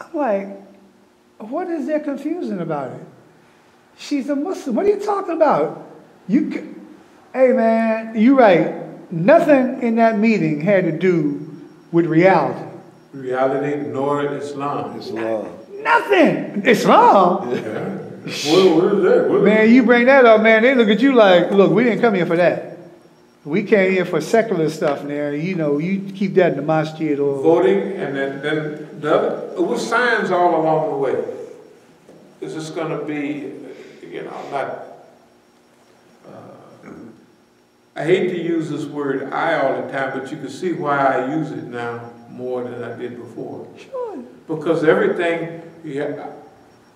I'm like, what is there confusing about it? She's a Muslim. What are you talking about? Hey man, you're right. Nothing in that meeting had to do with reality. Reality nor Islam. Nothing. Islam? Yeah. What is that? Man, you bring that up, man, they look at you like, look, we didn't come here for that. We came here for secular stuff now. You know, you keep that in the Masjid or... Voting, and then the other, it was signs all along the way. Is this going to be, you know, I'm not... I hate to use this word "I" all the time, but you can see why I use it now more than I did before. Sure. Because everything, yeah,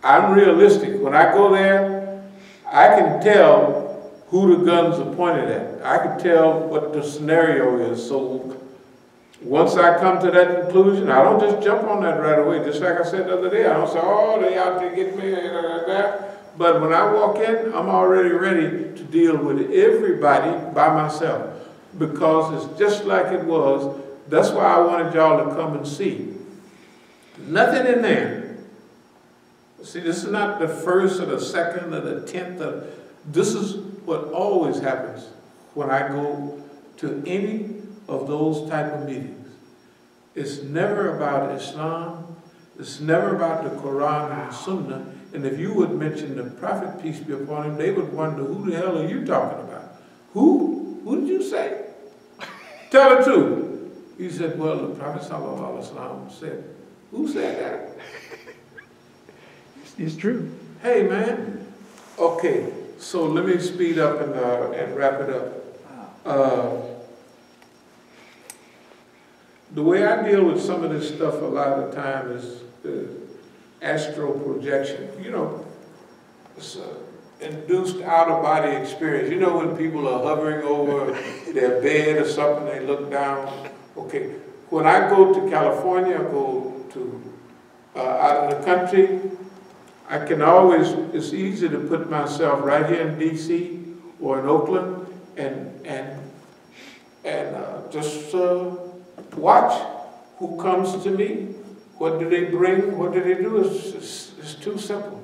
I'm realistic. When I go there, I can tell who the guns are pointed at. I can tell what the scenario is. So once I come to that conclusion, I don't just jump on that right away. Just like I said the other day, I don't say, oh, they out there getting me, that. But when I walk in, I'm already ready to deal with everybody by myself. Because it's just like it was. That's why I wanted y'all to come and see. Nothing in there. See, this is not the first or the second or the 10th. This is what always happens when I go to any of those type of meetings. It's never about Islam. It's never about the Quran and the Sunnah. And if you would mention the Prophet, peace be upon him, they would wonder, who the hell are you talking about? Who? Who did you say? Tell the truth. He said, well, the Prophet sallallahu alaihi wasallam said. Who said that? It's true. Hey, man. Okay, so let me speed up and wrap it up. The way I deal with some of this stuff a lot of the time is astral projection. You know, it's induced out-of-body experience. You know when people are hovering over their bed or something, they look down. Okay, when I go to California, I go to out in the country, I can always, it's easy to put myself right here in D.C. or in Oakland and just watch who comes to me. What do they bring? What do they do? It's too simple.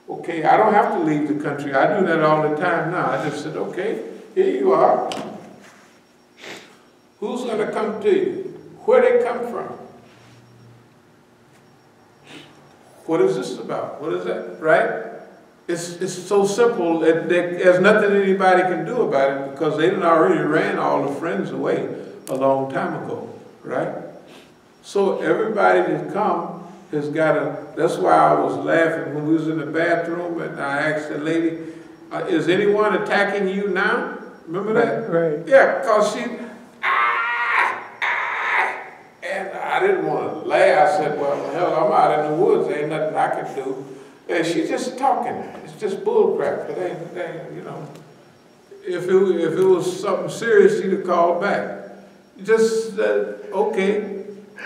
Okay, I don't have to leave the country. I do that all the time now. I just said, okay, here you are. Who's going to come to you? Where they come from? What is this about? What is that? Right? It's so simple that there's nothing anybody can do about it because they done already ran all the friends away a long time ago. Right? So everybody that come has got to, that's why I was laughing when we was in the bathroom and I asked the lady, is anyone attacking you now? Remember that? Right. Yeah, because she, and I didn't want to laugh. I said, well, hell, I'm out in the woods. Ain't nothing I can do. And she's just talking. It's just bull crap. It ain't, you know. If it was something serious, she'd have called back. Just, okay.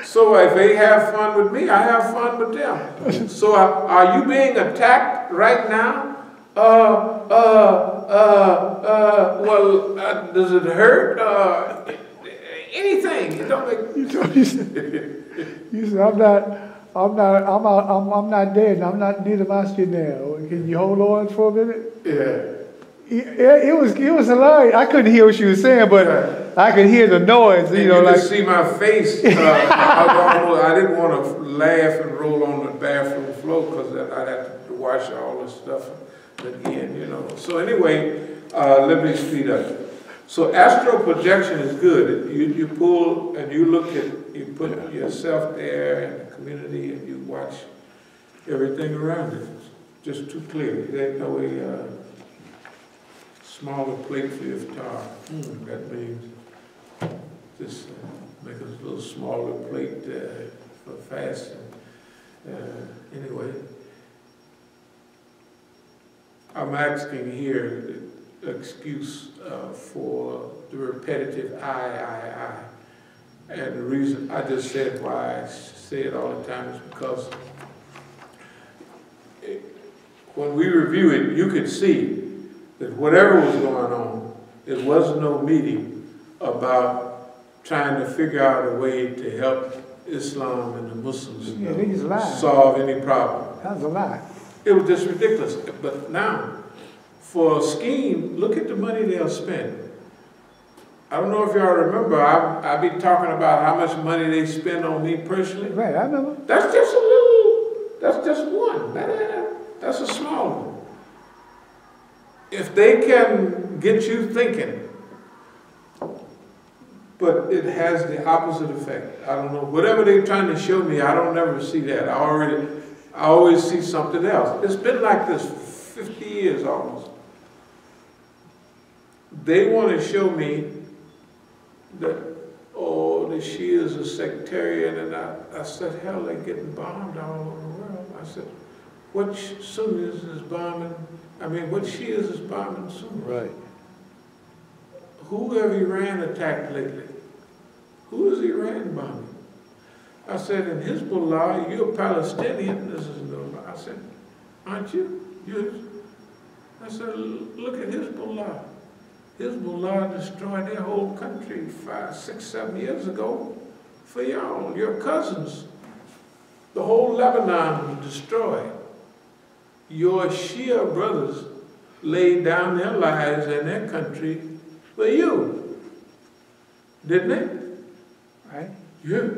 So if they have fun with me, I have fun with them. So are you being attacked right now? Well, does it hurt? Anything. It don't make... You said, I'm not dead. I'm not near the Masjid now. Can you hold on for a minute? Yeah. It was hilarious. I couldn't hear what she was saying, but I could hear the noise. You know, like see my face. I didn't want to laugh and roll on the bathroom floor because I'd have to wash all this stuff again. You know. So anyway, let me speed up. So astral projection is good. You pull and you look at, you put yourself there in the community and you watch everything around it. It's just too clear. There's no way. Smaller plate for your iftar. That means just make a little smaller plate for fasting. Anyway, I'm asking here excuse for the repetitive I. And the reason I just said why I say it all the time is because when we review it, you could see that whatever was going on, it was no meeting about trying to figure out a way to help Islam and the Muslims they just lied. solve any problem. That was a lie. It was just ridiculous. But now, for a scheme, look at the money they'll spend. I don't know if y'all remember, I be talking about how much money they spend on me personally. Right, I remember. That's just a little, that's just one. That's a small one. If they can get you thinking, but it has the opposite effect. I don't know, whatever they're trying to show me, I don't ever see that. I always see something else. It's been like this 50 years almost. They want to show me that, oh, the Shias are sectarian, and I said, hell, they're getting bombed all over the world. I said, what Sunnis is bombing, what Shias is bombing Sunnis? Right. Who have Iran attacked lately? Who is Iran bombing? I said, in Hezbollah, you're a Palestinian. This is no. I said, aren't you? I said, look at Hezbollah. Hezbollah destroyed their whole country 5, 6, 7 years ago for y'all, your cousins. The whole Lebanon was destroyed. Your Shia brothers laid down their lives and their country for you, didn't they? Right? Yeah.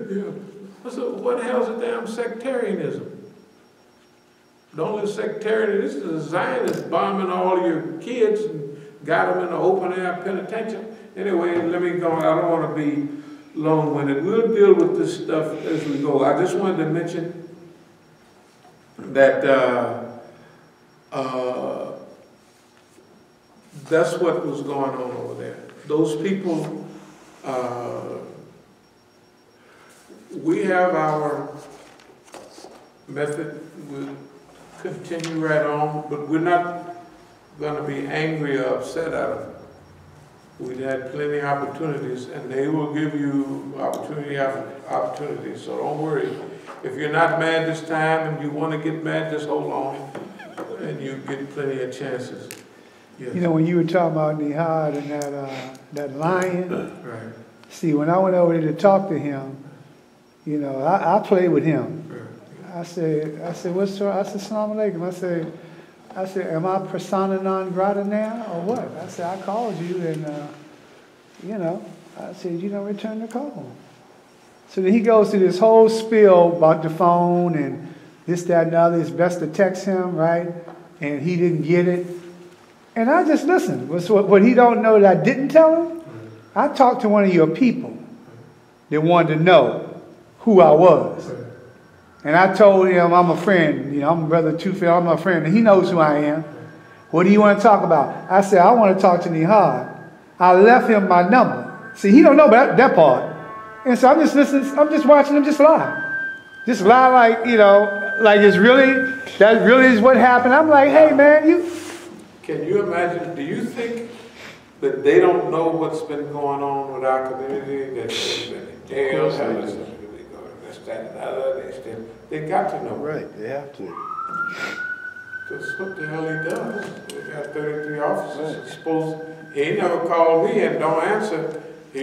So what the hell's a damn sectarianism? The only sectarianism is the Zionists bombing all your kids and got them in the open air penitentiary. Anyway, let me go. I don't want to be long-winded. We'll deal with this stuff as we go. I just wanted to mention that that's what was going on over there. Those people, we have our method. We'll continue right on, but we're not going to be angry or upset at them. We've had plenty of opportunities, and they will give you opportunity after opportunity, so don't worry. If you're not mad this time and you want to get mad, just hold on, and you get plenty of chances. Yes. You know, when you were talking about Nihad and that lion, right. See, when I went over there to talk to him, you know, I played with him. Right. I said, what's wrong? I said, Assalamu alaikum. I said, am I persona non grata now or what? I said, I called you and, you know, I said, you don't return the call. So then he goes through this whole spiel about the phone and this, that, and the other. It's best to text him, right? And he didn't get it. And I just listened. What he don't know that I didn't tell him, I talked to one of your people that wanted to know who I was. And I told him I'm a friend. You know, I'm a brother Tufel, I'm a friend. And he knows who I am. What do you want to talk about? I said, I want to talk to Nihad. I left him my number. See, he don't know about that part. And so I'm just listening, I'm just watching him just lie. Just lie like, you know, like it's really, that really is what happened. I'm like, hey man, you. Can you imagine, do you think that they don't know what's been going on with our community, that they've been in jail, this, that, and the other, they got to know. Right, they have to. Because what the hell he does? We got 33 officers. Right. He never called me and don't answer. He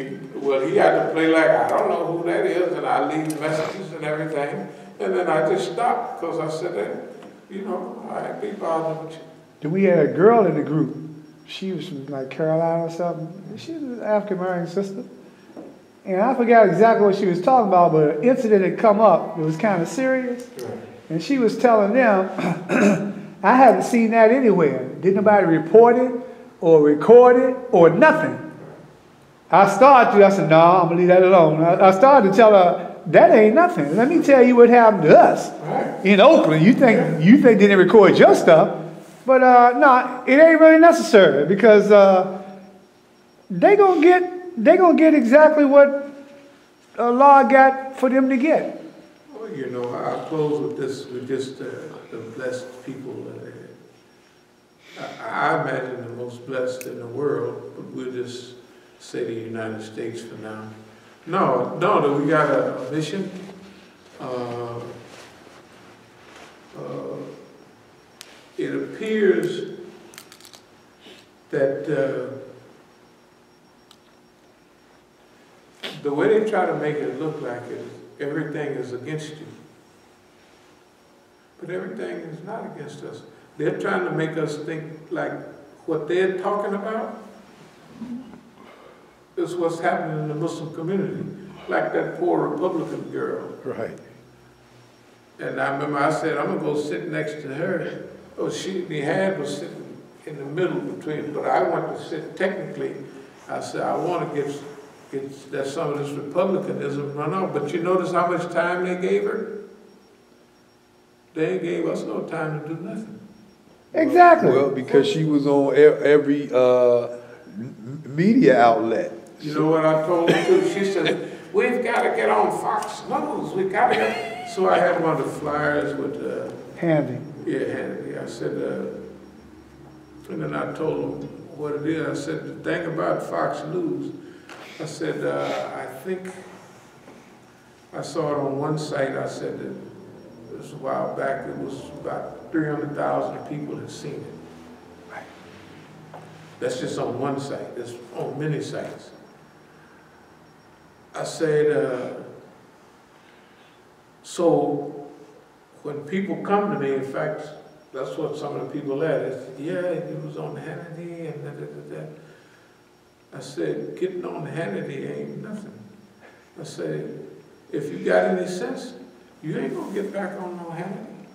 had to play like, I don't know who that is, and I leave messages and everything. And then I just stopped because I said, hey, you know, I ain't be bothered with you. Then we had a girl in the group. She was from like Carolina or something. She was an African-American sister. And I forgot exactly what she was talking about, but an incident had come up. It was kind of serious. Right. And she was telling them, I haven't seen that anywhere. Didn't nobody report it or record it or nothing. I said, no, I'm going to leave that alone. I started to tell her, that ain't nothing. Let me tell you what happened to us in Oakland. You think they didn't record your stuff. But no, it ain't really necessary because they gonna get exactly what Allah got for them to get. Well, you know, I'll close with this, with just the blessed people. I imagine the most blessed in the world, but we'll just say the United States for now. No, we got a mission. It appears that the way they try to make it look like it everything is against you. But everything is not against us. They're trying to make us think like what they're talking about is what's happening in the Muslim community. Like that poor Republican girl. Right. And I remember I said, I'm going to go sit next to her. Oh, the hand was sitting in the middle between, but I want to sit technically. I said, I want to get that some of this republicanism run off. But you notice how much time they gave her? They gave us no time to do nothing. Exactly. Well, because she was on every media outlet. You know what I told her too? She said, we've got to get on Fox News. We got to get. So I had one of the flyers with Handy. Yeah, handy. I said, and then I told them what it is. I said, the thing about Fox News, I said, I think I saw it on one site. I said that it was a while back. It was about 300,000 people had seen it. That's just on one site. It's on many sites. I said, so when people come to me, in fact, that's what some of the people asked. Yeah, he was on Hannity and da. I said, getting on Hannity ain't nothing. I said, if you got any sense, you ain't gonna get back on no Hannity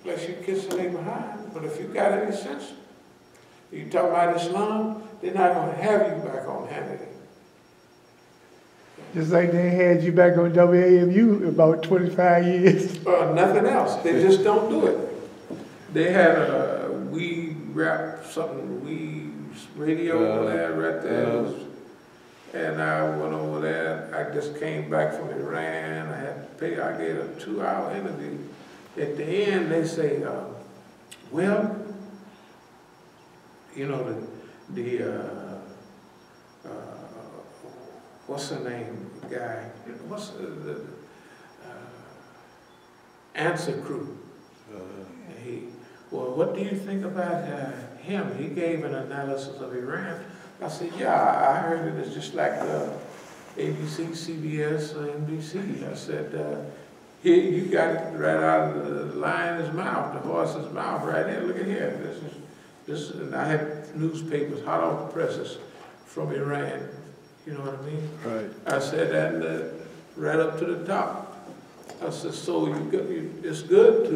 unless you kiss a neighbor behind. But if you got any sense, you talk about Islam, they're not gonna have you back on Hannity. Just like they had you back on WAMU about 25 years. Nothing else. They just don't do it. They had a we rap something, we radio over there, right there. And I went over there. I just came back from Iran. I had to pay. I gave a 2-hour interview. At the end, they say, well, you know, what's the name, the guy? What's the answer crew? Well, what do you think about him? He gave an analysis of Iran. I said, yeah, I heard it. It's just like ABC, CBS, NBC. I said, here, you got it right out of the lion's mouth, the horse's mouth, right here. Look at here. This is, and I had newspapers hot off the presses from Iran. You know what I mean? Right. I said, and right up to the top. I said, so it's good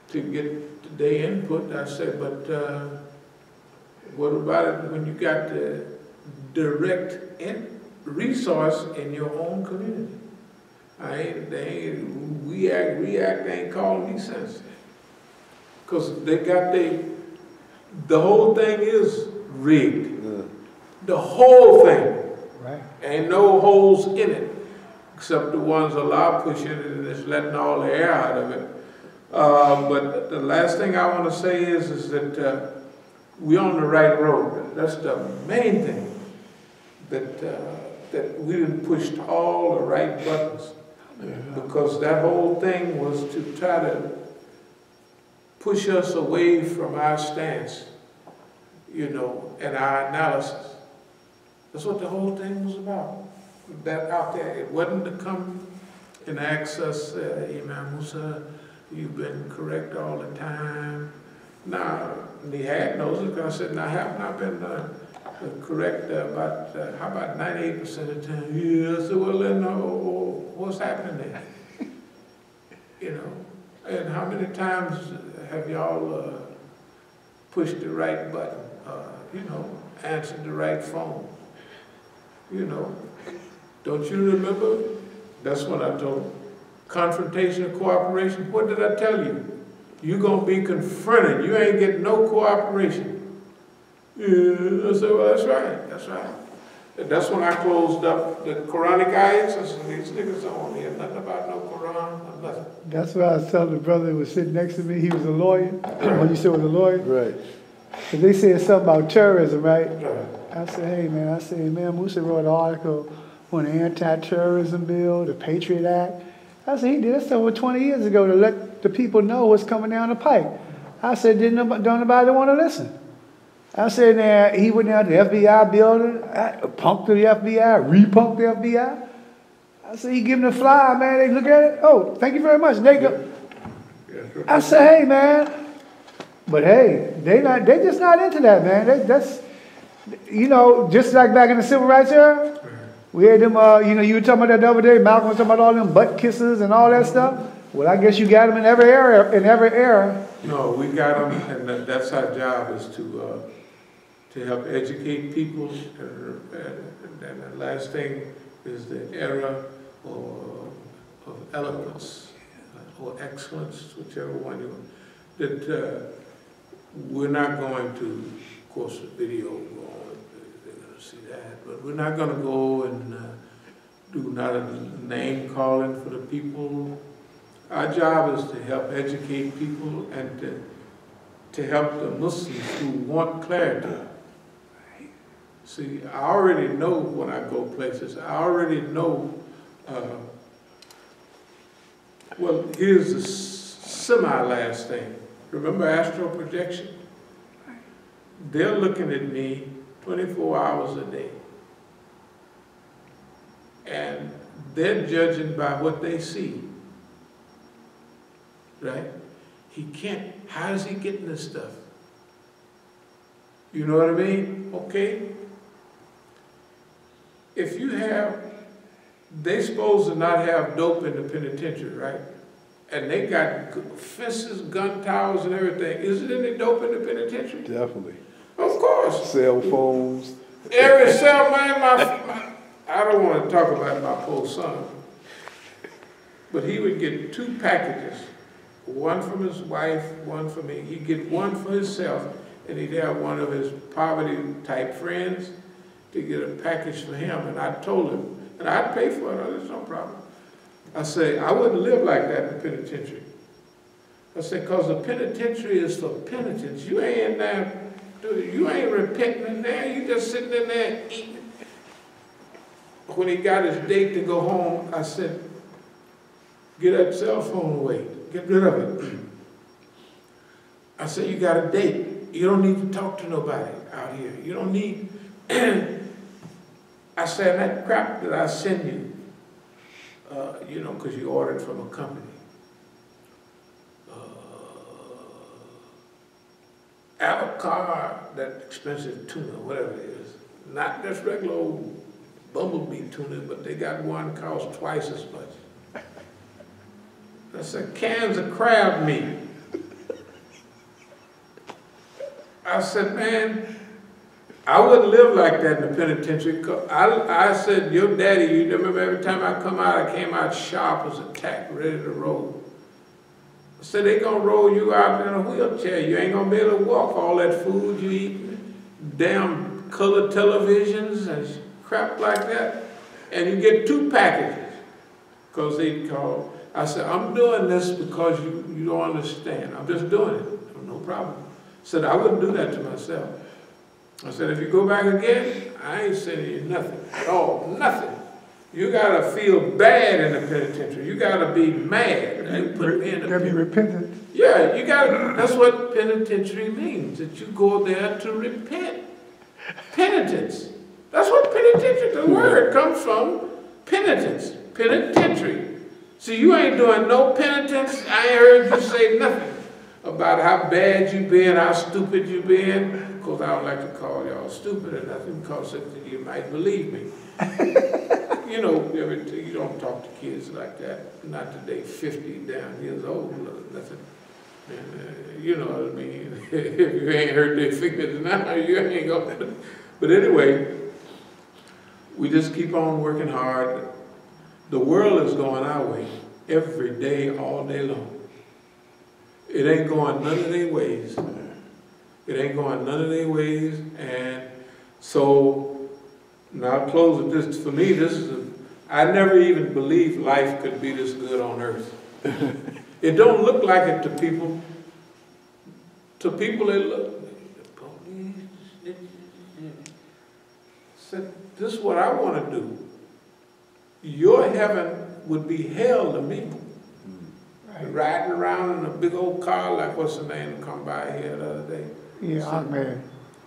to get their input. I said, but what about it when you got the direct resource in your own community? React ain't calling me sense. Because they got the whole thing is rigged. Yeah. The whole thing. Right. Ain't no holes in it, except the ones Allah pushing it and it's letting all the air out of it. But the last thing I want to say is that we're on the right road. That's the main thing, that we didn't push all the right buttons. Because that whole thing was to try to push us away from our stance, you know, and our analysis. That's what the whole thing was about. That out there, it wasn't to come and ask us, Imam Musa, you've been correct all the time. Now, the hat knows it, because I said, now, have not been correct about, how about 98% of the time? Yeah, I said, well, then, what's happening there? You know, and how many times have y'all pushed the right button, you know, answered the right phone? You know, don't you remember? That's what I told them. Confrontation and cooperation. What did I tell you? You're going to be confronted. You ain't getting no cooperation. Yeah, I said, well, that's right. That's right. And that's when I closed up the Quranic ayats. I said, these niggas don't want to hear nothing about no Quran, nothing. That's what I was telling the brother who was sitting next to me. He was a lawyer. When you said was a lawyer? Right. Because they said something about terrorism, right? Right. I said, hey, man, man, Musa wrote an article on the anti-terrorism bill, the Patriot Act. I said, he did this over 20 years ago to let the people know what's coming down the pike. I said, don't nobody want to listen. I said, now, he went down to the FBI building, punked the FBI, repunked the FBI. I said, he giving the fly, man. They look at it. Oh, thank you very much. And they go. I said, hey, man. But hey, they just not into that, man. That's, you know, just like back in the civil rights era, we had them, you know, you were talking about that the other day, Malcolm was talking about all them butt kisses and all that stuff. Well, I guess you got them in every era. No, we got them, and that's our job, is to help educate people. And the last thing is the era of eloquence or excellence, whichever one you want. That we're not going to, of course, the video, they're going to see that, but we're not going to go and do not a name calling for the people. Our job is to help educate people and to help the Muslims who want clarity. See, I already know when I go places, I already know, well, here's the semi-last thing. Remember astral projection? They're looking at me 24 hours a day. And they're judging by what they see. Right? He can't, how is he getting this stuff? You know what I mean? Okay. If you have, they supposed to not have dope in the penitentiary, right? And they got fences, gun towers, and everything. Is there any dope in the penitentiary? Definitely. Of course. Cell phones. Every cell, man, I don't want to talk about my poor son, but he would get 2 packages, one from his wife, one for me. He'd get one for himself, and he'd have one of his poverty-type friends to get a package for him. And I told him, and I'd pay for it, there's no problem. I say, I wouldn't live like that in the penitentiary. I say, because the penitentiary is for penitence. You ain't in there, you ain't repenting in there, you just sitting in there eating. When he got his date to go home, I said, get that cell phone away, get rid of it. I said, you got a date. You don't need to talk to nobody out here. You don't need, I said, that crap that I send you, you know, because you ordered from a company. Avocado, that expensive tuna, whatever it is. Not just regular old bumblebee tuna, but they got one costs twice as much. I said, cans of crab meat. I said, man, I wouldn't live like that in the penitentiary. I said, your daddy, you remember every time I come out, I came out sharp as a tack, ready to roll. I said, they gonna roll you out in a wheelchair. You ain't gonna be able to walk. All that food you eat, damn color televisions and crap like that. And you get 2 packages, because they call. I said, I'm doing this because you don't understand. I'm just doing it, no problem. I said, I wouldn't do that to myself. I said, if you go back again, I ain't sending you nothing at all, nothing. You gotta feel bad in the penitentiary. You gotta be mad. They put me in the gotta be repentant. Yeah, you gotta, that's what penitentiary means, that you go there to repent. Penitence. That's what penitentiary, the word comes from penitence, penitentiary. See, you ain't doing no penitence. I ain't heard you say nothing about how bad you been, how stupid you been. Of course, I don't like to call y'all stupid or nothing, because you might believe me. You know, you don't talk to kids like that. Not today, 50 down years old, nothing. And, you know what I mean? If you ain't hurt their fingers now, you ain't gonna. But anyway, we just keep on working hard. The world is going our way every day, all day long. It ain't going none of their ways. It ain't going none of their ways. And so, now I'll close with this. For me, this is I never even believed life could be this good on earth. It don't look like it to people. To people, it look. Said, this is what I want to do. Your heaven would be hell to me. Right. Riding around in a big old car like what's the name come by here the other day. Yeah, so, man.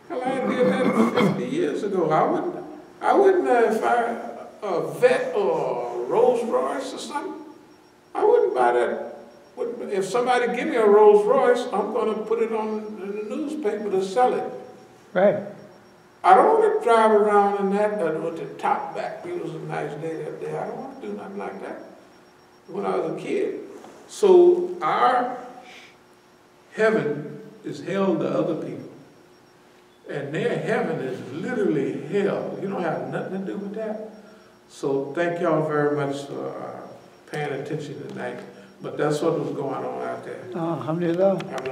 Hell, I did that 50 years ago. I wouldn't if I a vet or Rolls Royce or something, I wouldn't buy that. If somebody give me a Rolls Royce, I'm going to put it on in the newspaper to sell it. Right. I don't want to drive around in that with the top back. It was a nice day that day. I don't want to do nothing like that when I was a kid. So our heaven is hell to other people. And their heaven is literally hell. You don't have nothing to do with that. So thank y'all very much for paying attention tonight. But that's what was going on out there. Alhamdulillah.